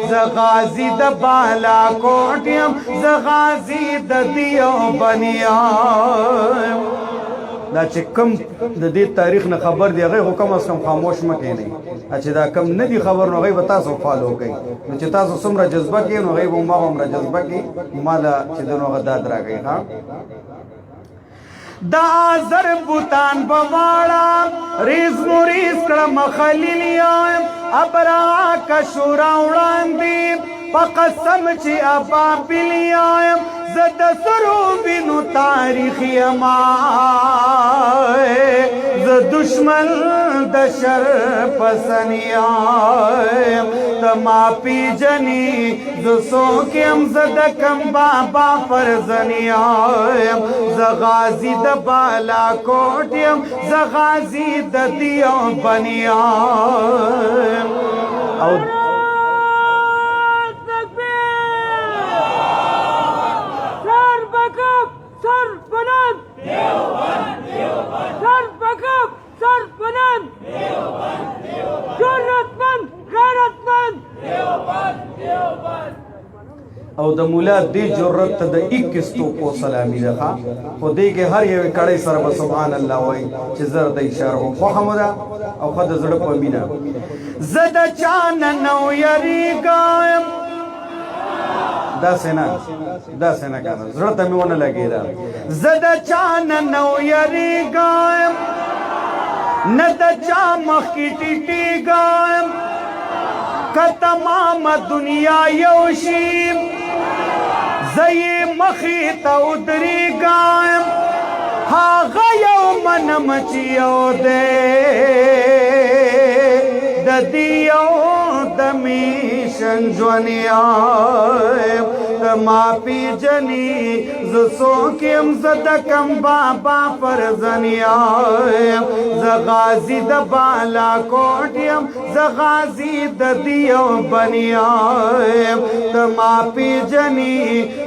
ز غازی د بالا کوټ یم ز غازی د دیو بنیام دا چې کم د دې تاریخ نه خبر دی هغه حکم اس کم خاموش مکه نه چې دا کم نه دی خبر نو هغه تاسو فالو کوي نو چې تاسو څومره جذبه کوي نو هغه ما هم جذبه کوي مال چې دنو غداد راغی ها دا زر بوتان بواړه ریز موریز کړم خلیلیان ابرا کشورا وړاندې په قسم چې ابا بلیایم زد سرو بینو تاریخی اما ز دشمن د شر پسنیایم تما پی جنی ز سوکیم زد کم بابا فرزنیایم ز غازی د بالا کوټیم ز غازی د دیو بنیایم او او د مولا دی جرأت ته د 21 توپو سلامي ده خو دې کې هر یو کړي سره به سبحان الله وای چې زر د اشاره خو حمدا او خد زړه په مینا زد چان نو یریګم دا سینا کنه زړه ته میونه لګیدا زد چان نو یریګم نه د چا مخ کې ټیټیګم که تمام دنیا یوشیم زی مخی تا ادریگایم هاغا یو منم چیو دے ددیو دمیشن جونیایم ما پی جنی زسو کم زدکم بابا فرزنیایم ز غازی د بالا کوټیم ز غازی د دیو بنیایم ما پی جنی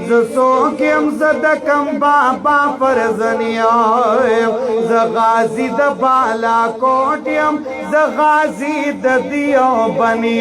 زسو کم زدکم بابا فرزنیایم ز غازی د بالا کوټیم ز غازی د دیو بنیایم